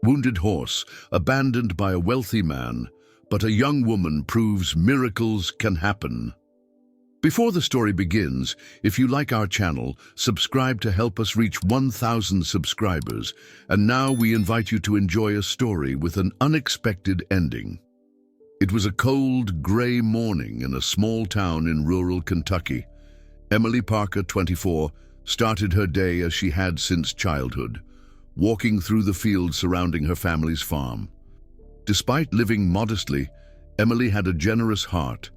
Wounded horse, abandoned by a wealthy man, but a young woman proves miracles can happen. Before the story begins, if you like our channel, subscribe to help us reach 1,000 subscribers. And now we invite you to enjoy a story with an unexpected ending. It was a cold, gray morning in a small town in rural Kentucky. Emily Parker, 24, started her day as she had since childhood, walking through the fields surrounding her family's farm. Despite living modestly, Emily had a generous heart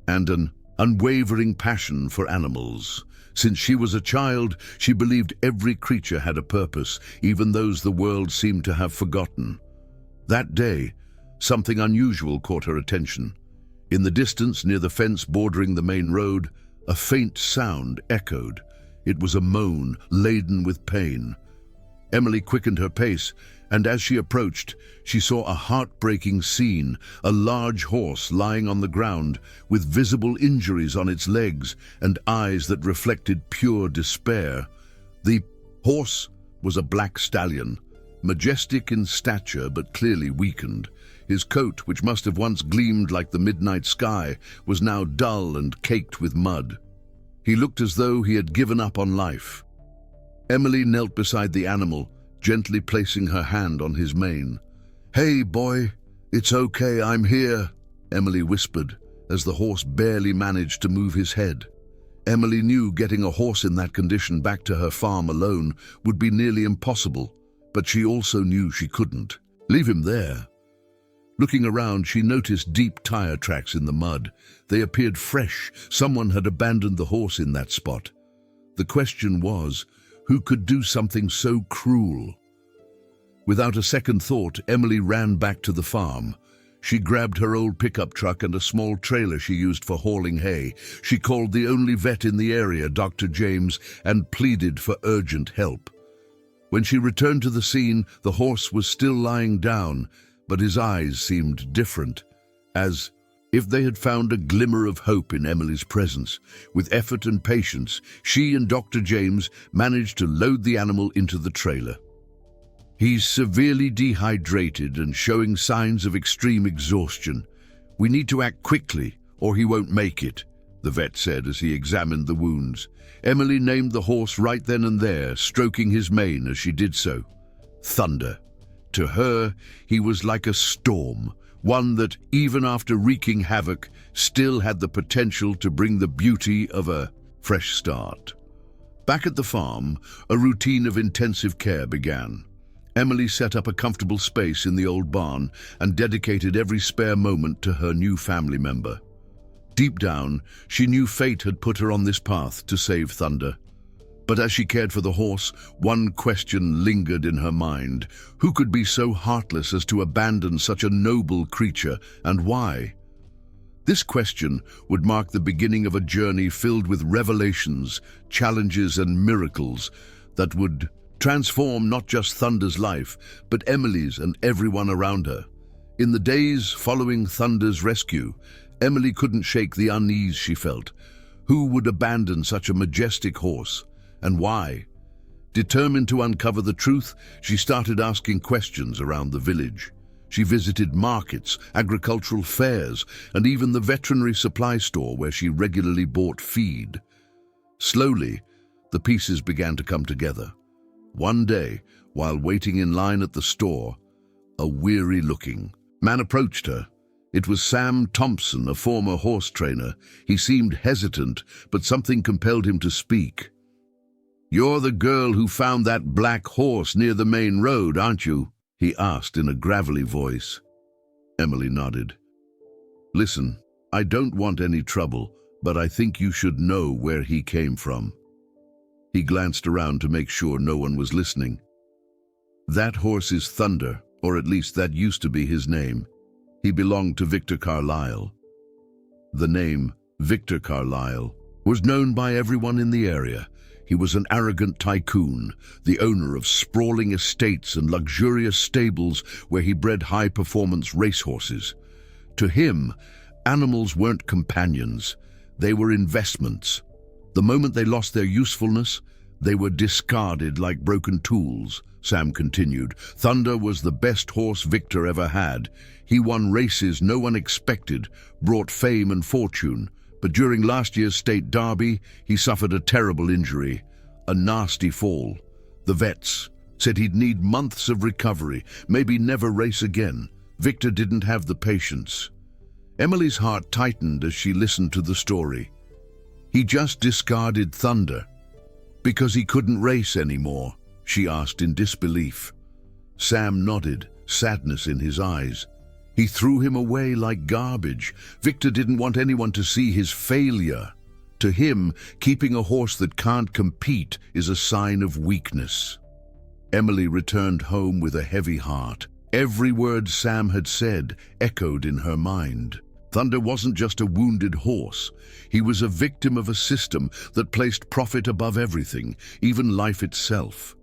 and an unwavering passion for animals. Since she was a child, she believed every creature had a purpose, even those the world seemed to have forgotten. That day, something unusual caught her attention. In the distance, near the fence bordering the main road, a faint sound echoed. It was a moan laden with pain. Emily quickened her pace, and as she approached, she saw a heartbreaking scene, a large horse lying on the ground, with visible injuries on its legs and eyes that reflected pure despair. The horse was a black stallion, majestic in stature but clearly weakened. His coat, which must have once gleamed like the midnight sky, was now dull and caked with mud. He looked as though he had given up on life. Emily knelt beside the animal, gently placing her hand on his mane. "Hey, boy, it's okay, I'm here," Emily whispered, as the horse barely managed to move his head. Emily knew getting a horse in that condition back to her farm alone would be nearly impossible, but she also knew she couldn't leave him there. Looking around, she noticed deep tire tracks in the mud. They appeared fresh. Someone had abandoned the horse in that spot. The question was, who could do something so cruel? Without a second thought, Emily ran back to the farm. She grabbed her old pickup truck and a small trailer she used for hauling hay. She called the only vet in the area, Dr. James, and pleaded for urgent help. When she returned to the scene, the horse was still lying down, but his eyes seemed different, as if they had found a glimmer of hope in Emily's presence. With effort and patience, she and Dr. James managed to load the animal into the trailer. "He's severely dehydrated and showing signs of extreme exhaustion. We need to act quickly, or he won't make it," the vet said as he examined the wounds. Emily named the horse right then and there, stroking his mane as she did so. Thunder. To her, he was like a storm, one that, even after wreaking havoc, still had the potential to bring the beauty of a fresh start. Back at the farm, a routine of intensive care began. Emily set up a comfortable space in the old barn and dedicated every spare moment to her new family member. Deep down, she knew fate had put her on this path to save Thunder. But as she cared for the horse, one question lingered in her mind. Who could be so heartless as to abandon such a noble creature, and why? This question would mark the beginning of a journey filled with revelations, challenges, and miracles that would transform not just Thunder's life, but Emily's and everyone around her. In the days following Thunder's rescue, Emily couldn't shake the unease she felt. Who would abandon such a majestic horse? And why? Determined to uncover the truth, she started asking questions around the village. She visited markets, agricultural fairs, and even the veterinary supply store where she regularly bought feed. Slowly, the pieces began to come together. One day, while waiting in line at the store, a weary-looking man approached her. It was Sam Thompson, a former horse trainer. He seemed hesitant, but something compelled him to speak. "You're the girl who found that black horse near the main road, aren't you?" he asked in a gravelly voice. Emily nodded. "Listen, I don't want any trouble, but I think you should know where he came from." He glanced around to make sure no one was listening. "That horse is Thunder, or at least that used to be his name. He belonged to Victor Carlile." The name, Victor Carlile, was known by everyone in the area. He was an arrogant tycoon, the owner of sprawling estates and luxurious stables where he bred high-performance racehorses. To him, animals weren't companions, they were investments. The moment they lost their usefulness, they were discarded like broken tools, Sam continued. Thunder was the best horse Victor ever had. He won races no one expected, brought fame and fortune. But during last year's state derby, he suffered a terrible injury, a nasty fall. The vets said he'd need months of recovery, maybe never race again. Victor didn't have the patience. Emily's heart tightened as she listened to the story. He just discarded Thunder because he couldn't race anymore, she asked in disbelief. Sam nodded, sadness in his eyes. He threw him away like garbage. Victor didn't want anyone to see his failure. To him, keeping a horse that can't compete is a sign of weakness. Emily returned home with a heavy heart. Every word Sam had said echoed in her mind. Thunder wasn't just a wounded horse. He was a victim of a system that placed profit above everything, even life itself.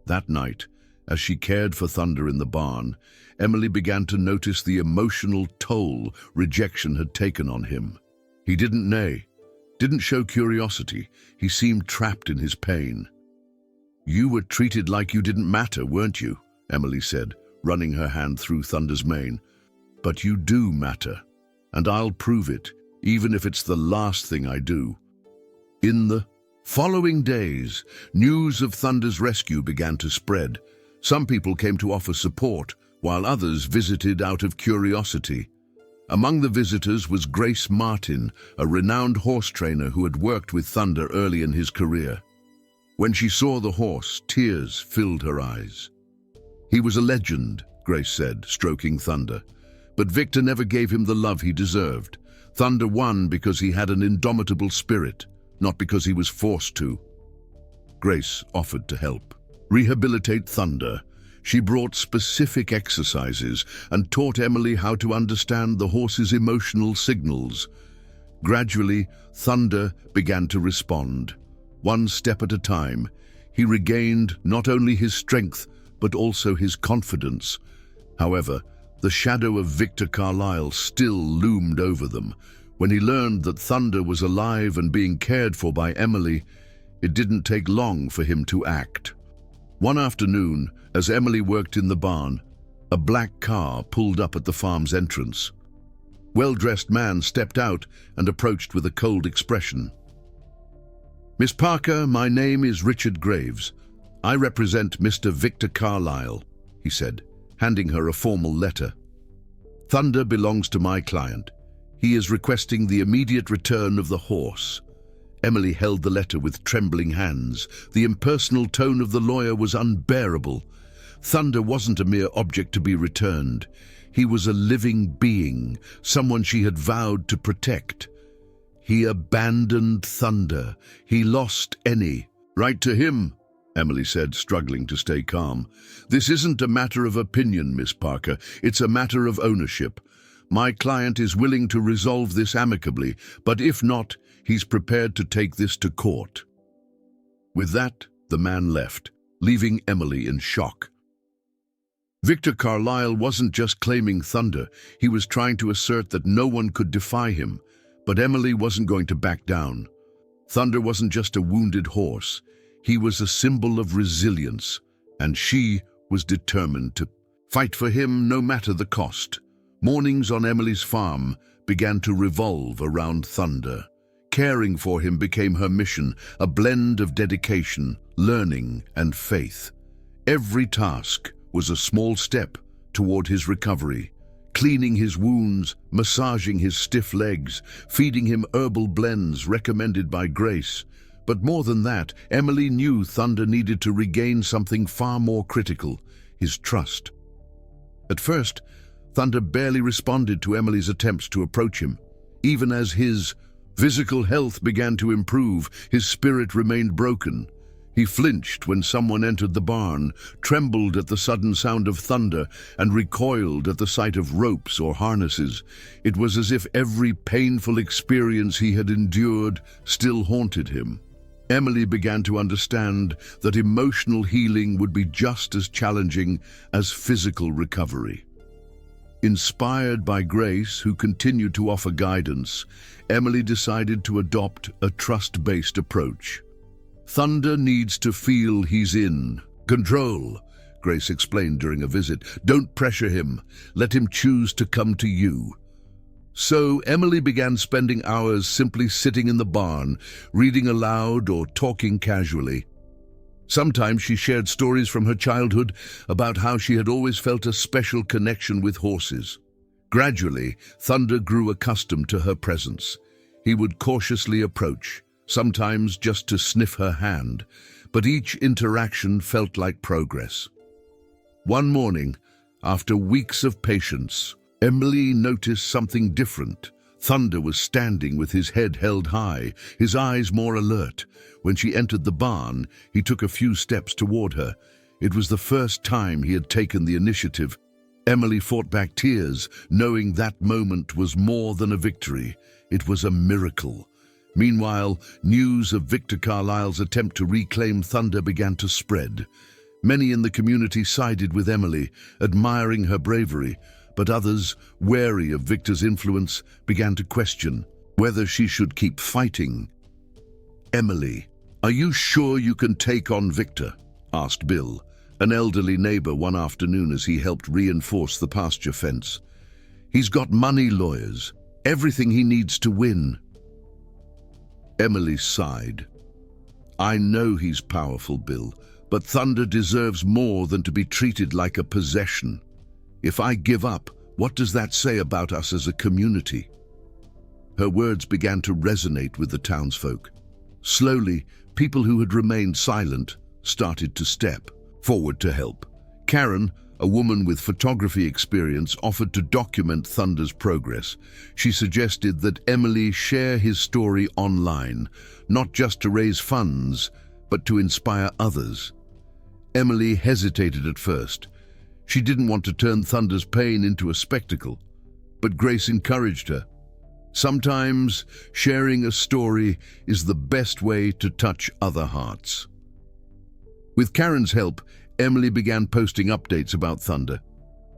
That night, as she cared for Thunder in the barn, Emily began to notice the emotional toll rejection had taken on him. He didn't neigh, didn't show curiosity. He seemed trapped in his pain. "You were treated like you didn't matter, weren't you?" Emily said, running her hand through Thunder's mane. "But you do matter, and I'll prove it, even if it's the last thing I do." In the following days, news of Thunder's rescue began to spread. Some people came to offer support, while others visited out of curiosity. Among the visitors was Grace Martin, a renowned horse trainer who had worked with Thunder early in his career. When she saw the horse, tears filled her eyes. "He was a legend," Grace said, stroking Thunder. "But Victor never gave him the love he deserved. Thunder won because he had an indomitable spirit, not because he was forced to." Grace offered to help. Rehabilitate Thunder. She brought specific exercises and taught Emily how to understand the horse's emotional signals. Gradually, Thunder began to respond. One step at a time, he regained not only his strength, but also his confidence. However, the shadow of Victor Carlile still loomed over them. When he learned that Thunder was alive and being cared for by Emily, it didn't take long for him to act. One afternoon, as Emily worked in the barn, a black car pulled up at the farm's entrance. A well-dressed man stepped out and approached with a cold expression. "Miss Parker, my name is Richard Graves. I represent Mr. Victor Carlile," he said, handing her a formal letter. "Thunder belongs to my client. He is requesting the immediate return of the horse." Emily held the letter with trembling hands. The impersonal tone of the lawyer was unbearable. Thunder wasn't a mere object to be returned. He was a living being, someone she had vowed to protect. He abandoned Thunder. He lost any right to him, Emily said, struggling to stay calm. "This isn't a matter of opinion, Miss Parker. It's a matter of ownership. My client is willing to resolve this amicably, but if not, he's prepared to take this to court." With that, the man left, leaving Emily in shock. Victor Carlile wasn't just claiming Thunder. He was trying to assert that no one could defy him. But Emily wasn't going to back down. Thunder wasn't just a wounded horse. He was a symbol of resilience, and she was determined to fight for him no matter the cost. Mornings on Emily's farm began to revolve around Thunder. Caring for him became her mission, a blend of dedication, learning, and faith. Every task was a small step toward his recovery. Cleaning his wounds, massaging his stiff legs, feeding him herbal blends recommended by Grace. But more than that, Emily knew Thunder needed to regain something far more critical, his trust. At first, Thunder barely responded to Emily's attempts to approach him. Even as his physical health began to improve, his spirit remained broken. He flinched when someone entered the barn, trembled at the sudden sound of thunder, and recoiled at the sight of ropes or harnesses. It was as if every painful experience he had endured still haunted him. Emily began to understand that emotional healing would be just as challenging as physical recovery. Inspired by Grace, who continued to offer guidance, Emily decided to adopt a trust-based approach. Thunder needs to feel he's in control, Grace explained during a visit. "Don't pressure him. Let him choose to come to you." So Emily began spending hours simply sitting in the barn, reading aloud or talking casually. Sometimes she shared stories from her childhood about how she had always felt a special connection with horses. Gradually, Thunder grew accustomed to her presence. He would cautiously approach, sometimes just to sniff her hand, but each interaction felt like progress. One morning, after weeks of patience, Emily noticed something different. Thunder was standing with his head held high, his eyes more alert. When she entered the barn, he took a few steps toward her. It was the first time he had taken the initiative. Emily fought back tears, knowing that moment was more than a victory. It was a miracle. Meanwhile, news of Victor Carlile's attempt to reclaim Thunder began to spread. Many in the community sided with Emily, admiring her bravery, but others, wary of Victor's influence, began to question whether she should keep fighting. "Emily, are you sure you can take on Victor?" asked Bill, an elderly neighbor, one afternoon as he helped reinforce the pasture fence. "He's got money, lawyers, everything he needs to win." Emily sighed. "I know he's powerful, Bill, but Thunder deserves more than to be treated like a possession. If I give up, what does that say about us as a community?" Her words began to resonate with the townsfolk. Slowly, people who had remained silent started to step forward to help. Karen, a woman with photography experience, offered to document Thunder's progress. She suggested that Emily share his story online, not just to raise funds, but to inspire others. Emily hesitated at first. She didn't want to turn Thunder's pain into a spectacle, but Grace encouraged her. Sometimes sharing a story is the best way to touch other hearts. With Karen's help, Emily began posting updates about Thunder.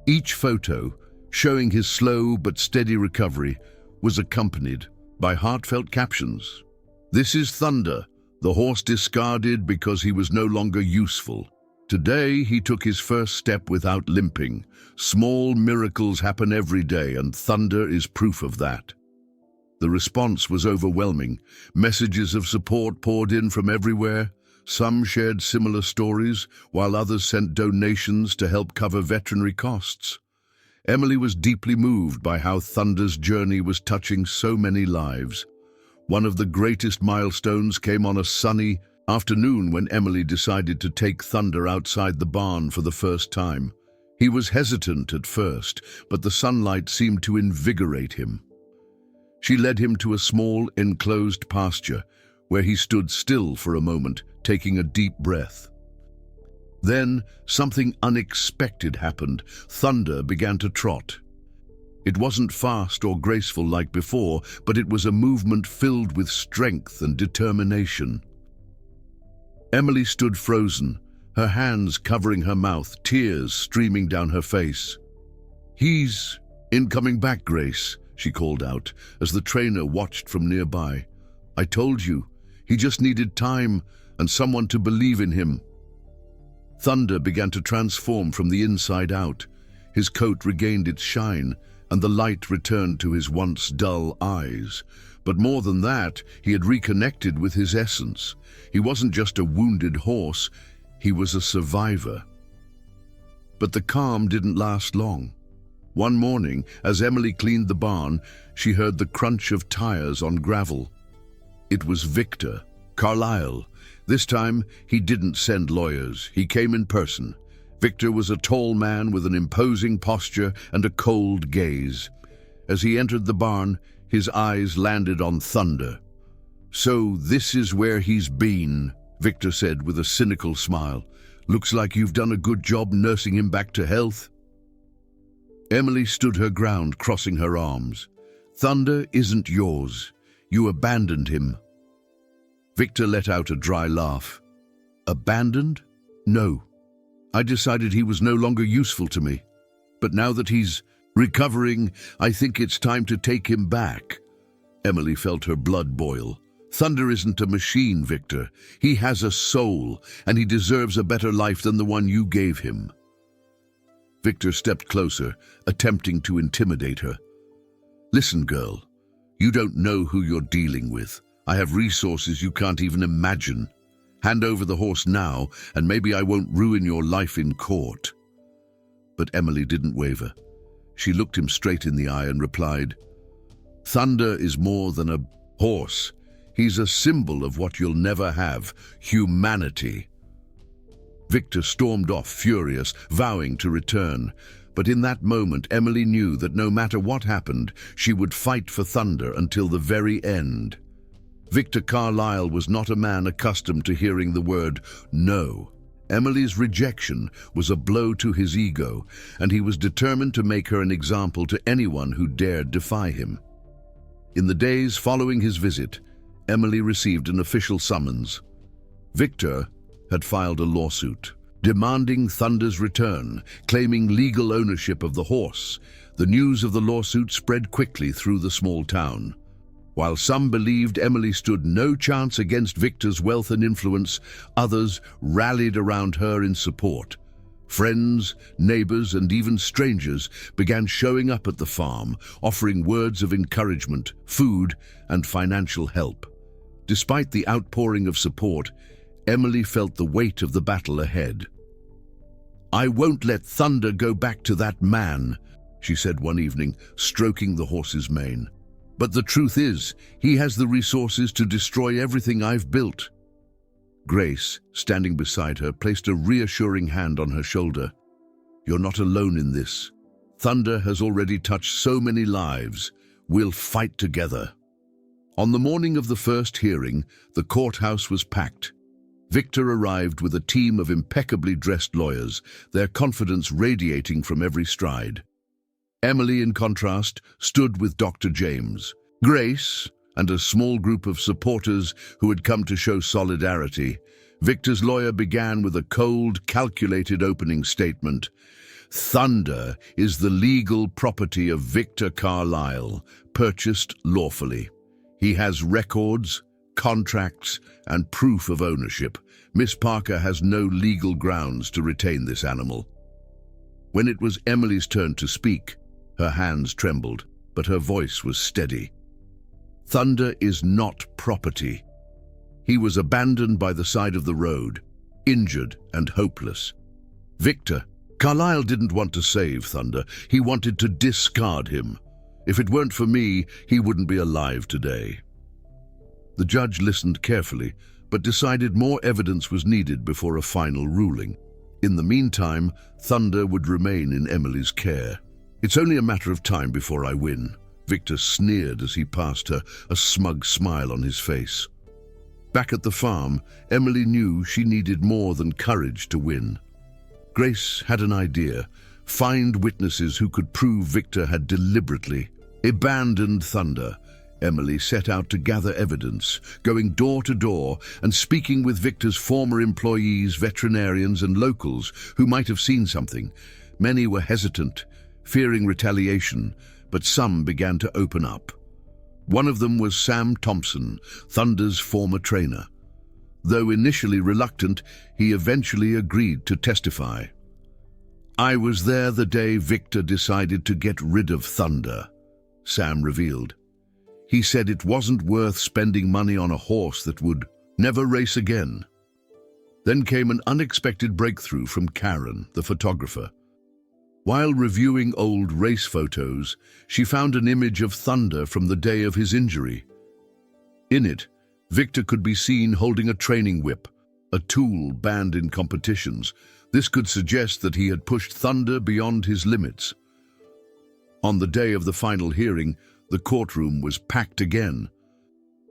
Each photo, showing his slow but steady recovery, was accompanied by heartfelt captions. "This is Thunder, the horse discarded because he was no longer useful. Today he took his first step without limping. Small miracles happen every day, and Thunder is proof of that." The response was overwhelming. Messages of support poured in from everywhere. Some shared similar stories, while others sent donations to help cover veterinary costs. Emily was deeply moved by how Thunder's journey was touching so many lives. One of the greatest milestones came on a sunny afternoon when Emily decided to take Thunder outside the barn for the first time. He was hesitant at first, but the sunlight seemed to invigorate him. She led him to a small, enclosed pasture, where he stood still for a moment, taking a deep breath. Then, something unexpected happened. Thunder began to trot. It wasn't fast or graceful like before, but it was a movement filled with strength and determination. Emily stood frozen, her hands covering her mouth, tears streaming down her face. "He's coming back, Grace," she called out, as the trainer watched from nearby. "I told you, he just needed time and someone to believe in him." Thunder began to transform from the inside out. His coat regained its shine, and the light returned to his once dull eyes. But more than that, he had reconnected with his essence. He wasn't just a wounded horse, he was a survivor. But the calm didn't last long. One morning, as Emily cleaned the barn, she heard the crunch of tires on gravel. It was Victor, Carlile. This time, he didn't send lawyers, he came in person. Victor was a tall man with an imposing posture and a cold gaze. As he entered the barn, his eyes landed on Thunder. "So this is where he's been," Victor said with a cynical smile. "Looks like you've done a good job nursing him back to health." Emily stood her ground, crossing her arms. "Thunder isn't yours. You abandoned him." Victor let out a dry laugh. "Abandoned? No. I decided he was no longer useful to me. But now that he's recovering, I think it's time to take him back." Emily felt her blood boil. "Thunder isn't a machine, Victor. He has a soul, and he deserves a better life than the one you gave him." Victor stepped closer, attempting to intimidate her. "Listen, girl, you don't know who you're dealing with. I have resources you can't even imagine. Hand over the horse now, and maybe I won't ruin your life in court." But Emily didn't waver. She looked him straight in the eye and replied, "Thunder is more than a horse. He's a symbol of what you'll never have, humanity." Victor stormed off, furious, vowing to return. But in that moment, Emily knew that no matter what happened, she would fight for Thunder until the very end. Victor Carlile was not a man accustomed to hearing the word no. Emily's rejection was a blow to his ego, and he was determined to make her an example to anyone who dared defy him. In the days following his visit, Emily received an official summons. Victor had filed a lawsuit, demanding Thunder's return, claiming legal ownership of the horse. The news of the lawsuit spread quickly through the small town. While some believed Emily stood no chance against Victor's wealth and influence, others rallied around her in support. Friends, neighbors, and even strangers began showing up at the farm, offering words of encouragement, food, and financial help. Despite the outpouring of support, Emily felt the weight of the battle ahead. "I won't let Thunder go back to that man," she said one evening, stroking the horse's mane. "But the truth is, he has the resources to destroy everything I've built." Grace, standing beside her, placed a reassuring hand on her shoulder. "You're not alone in this. Thunder has already touched so many lives. We'll fight together." On the morning of the first hearing, the courthouse was packed. Victor arrived with a team of impeccably dressed lawyers, their confidence radiating from every stride. Emily, in contrast, stood with Dr. James, Grace, and a small group of supporters who had come to show solidarity. Victor's lawyer began with a cold, calculated opening statement. "Thunder is the legal property of Victor Carlile, purchased lawfully. He has records, contracts, and proof of ownership. Miss Parker has no legal grounds to retain this animal." When it was Emily's turn to speak, her hands trembled, but her voice was steady. "Thunder is not property. He was abandoned by the side of the road, injured and hopeless. Victor, Carlile didn't want to save Thunder. He wanted to discard him. If it weren't for me, he wouldn't be alive today." The judge listened carefully, but decided more evidence was needed before a final ruling. In the meantime, Thunder would remain in Emily's care. "It's only a matter of time before I win," Victor sneered as he passed her, a smug smile on his face. Back at the farm, Emily knew she needed more than courage to win. Grace had an idea: find witnesses who could prove Victor had deliberately abandoned Thunder. Emily set out to gather evidence, going door to door and speaking with Victor's former employees, veterinarians, and locals who might have seen something. Many were hesitant, fearing retaliation, but some began to open up. One of them was Sam Thompson, Thunder's former trainer. Though initially reluctant, he eventually agreed to testify. "I was there the day Victor decided to get rid of Thunder," Sam revealed. "He said it wasn't worth spending money on a horse that would never race again." Then came an unexpected breakthrough from Karen, the photographer. While reviewing old race photos, she found an image of Thunder from the day of his injury. In it, Victor could be seen holding a training whip, a tool banned in competitions. This could suggest that he had pushed Thunder beyond his limits. On the day of the final hearing, the courtroom was packed again.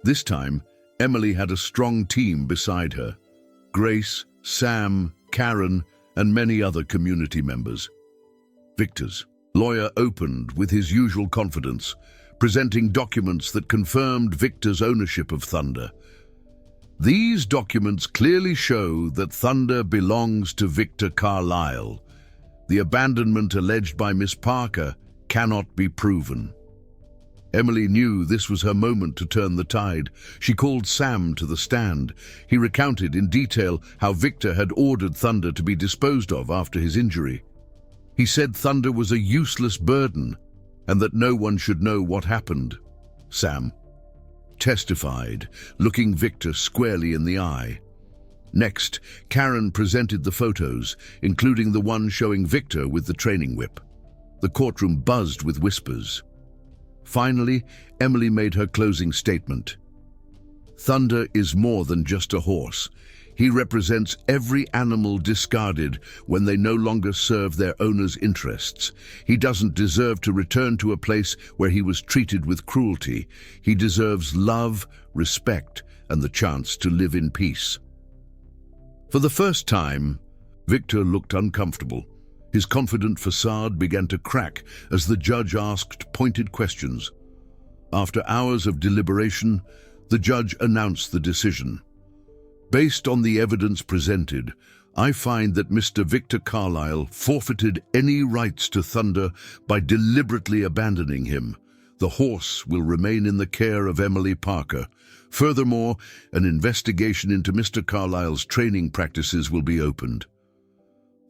This time, Emily had a strong team beside her: Grace, Sam, Karen, and many other community members. Victor's lawyer opened with his usual confidence, presenting documents that confirmed Victor's ownership of Thunder. These documents clearly show that Thunder belongs to Victor Carlile. The abandonment alleged by Miss Parker cannot be proven. Emily knew this was her moment to turn the tide. She called Sam to the stand. He recounted in detail how Victor had ordered Thunder to be disposed of after his injury. He said Thunder was a useless burden and that no one should know what happened. Sam testified, looking Victor squarely in the eye. Next, Karen presented the photos, including the one showing Victor with the training whip. The courtroom buzzed with whispers. Finally, Emily made her closing statement. Thunder is more than just a horse. He represents every animal discarded when they no longer serve their owner's interests. He doesn't deserve to return to a place where he was treated with cruelty. He deserves love, respect, and the chance to live in peace. For the first time, Victor looked uncomfortable. His confident facade began to crack as the judge asked pointed questions. After hours of deliberation, the judge announced the decision. Based on the evidence presented, I find that Mr. Victor Carlile forfeited any rights to Thunder by deliberately abandoning him. The horse will remain in the care of Emily Parker. Furthermore, an investigation into Mr. Carlile's training practices will be opened.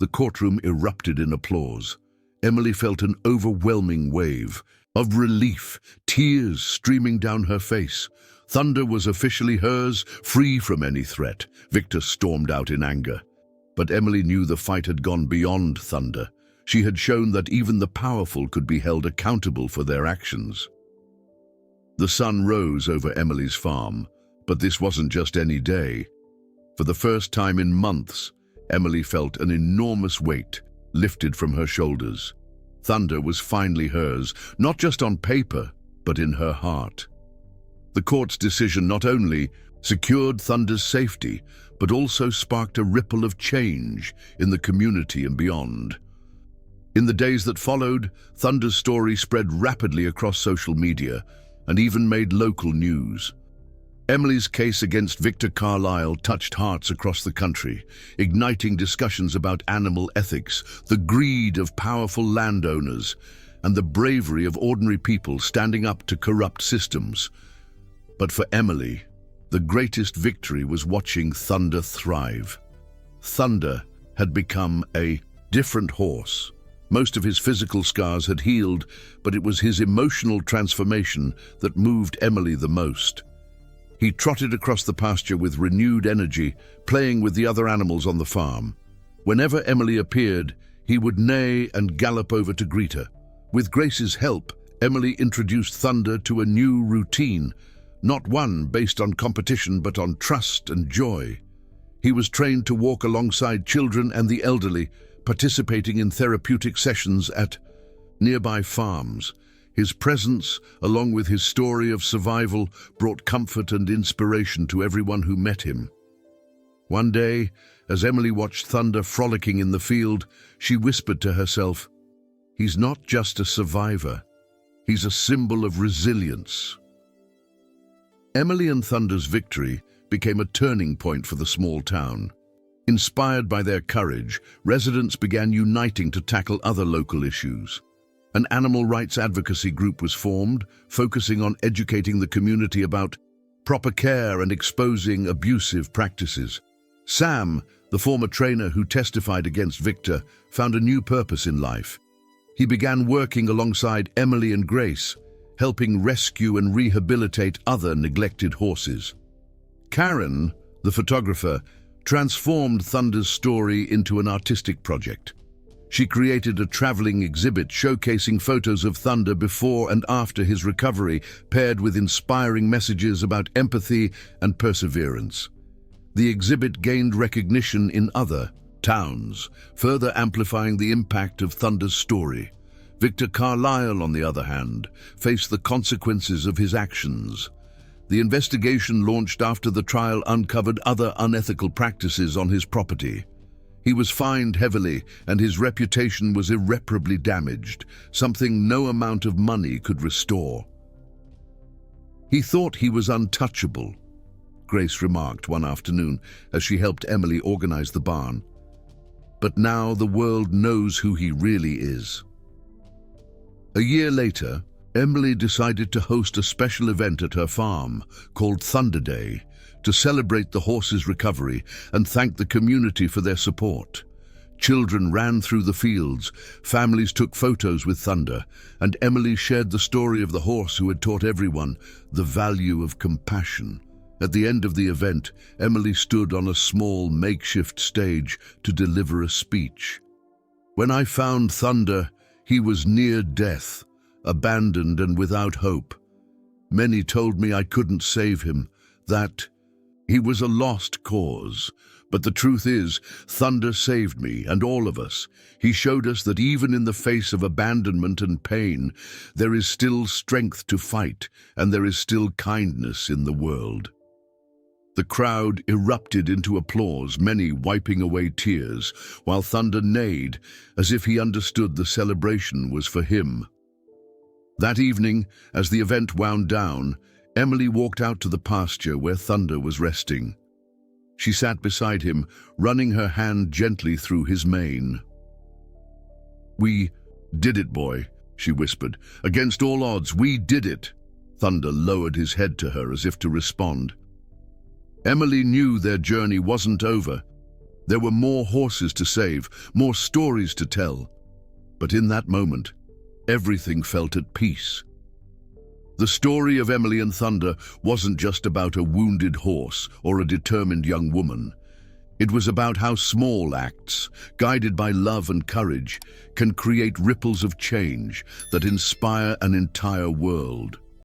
The courtroom erupted in applause. Emily felt an overwhelming wave of relief, tears streaming down her face. Thunder was officially hers, free from any threat. Victor stormed out in anger. But Emily knew the fight had gone beyond Thunder. She had shown that even the powerful could be held accountable for their actions. The sun rose over Emily's farm, but this wasn't just any day. For the first time in months, Emily felt an enormous weight lifted from her shoulders. Thunder was finally hers, not just on paper, but in her heart. The court's decision not only secured Thunder's safety, but also sparked a ripple of change in the community and beyond. In the days that followed, Thunder's story spread rapidly across social media and even made local news. Emily's case against Victor Carlile touched hearts across the country, igniting discussions about animal ethics, the greed of powerful landowners, and the bravery of ordinary people standing up to corrupt systems. But for Emily, the greatest victory was watching Thunder thrive. Thunder had become a different horse. Most of his physical scars had healed, but it was his emotional transformation that moved Emily the most. He trotted across the pasture with renewed energy, playing with the other animals on the farm. Whenever Emily appeared, he would neigh and gallop over to greet her. With Grace's help, Emily introduced Thunder to a new routine, not one based on competition but on trust and joy. He was trained to walk alongside children and the elderly, participating in therapeutic sessions at nearby farms. His presence, along with his story of survival, brought comfort and inspiration to everyone who met him. One day, as Emily watched Thunder frolicking in the field, she whispered to herself, "He's not just a survivor, he's a symbol of resilience." Emily and Thunder's victory became a turning point for the small town. Inspired by their courage, residents began uniting to tackle other local issues. An animal rights advocacy group was formed, focusing on educating the community about proper care and exposing abusive practices. Sam, the former trainer who testified against Victor, found a new purpose in life. He began working alongside Emily and Grace, helping rescue and rehabilitate other neglected horses. Karen, the photographer, transformed Thunder's story into an artistic project. She created a traveling exhibit showcasing photos of Thunder before and after his recovery, paired with inspiring messages about empathy and perseverance. The exhibit gained recognition in other towns, further amplifying the impact of Thunder's story. Victor Carlile, on the other hand, faced the consequences of his actions. The investigation launched after the trial uncovered other unethical practices on his property. He was fined heavily, and his reputation was irreparably damaged, something no amount of money could restore. "He thought he was untouchable," Grace remarked one afternoon as she helped Emily organize the barn. "But now the world knows who he really is." A year later, Emily decided to host a special event at her farm called Thunder Day to celebrate the horse's recovery and thank the community for their support. Children ran through the fields, families took photos with Thunder, and Emily shared the story of the horse who had taught everyone the value of compassion. At the end of the event, Emily stood on a small makeshift stage to deliver a speech. "When I found Thunder, he was near death, abandoned and without hope. Many told me I couldn't save him, that he was a lost cause. But the truth is, Thunder saved me and all of us. He showed us that even in the face of abandonment and pain, there is still strength to fight, and there is still kindness in the world." The crowd erupted into applause, many wiping away tears, while Thunder neighed, as if he understood the celebration was for him. That evening, as the event wound down, Emily walked out to the pasture where Thunder was resting. She sat beside him, running her hand gently through his mane. "We did it, boy," she whispered. "Against all odds, we did it." Thunder lowered his head to her as if to respond. Emily knew their journey wasn't over. There were more horses to save, more stories to tell. But in that moment, everything felt at peace. The story of Emily and Thunder wasn't just about a wounded horse or a determined young woman. It was about how small acts, guided by love and courage, can create ripples of change that inspire an entire world.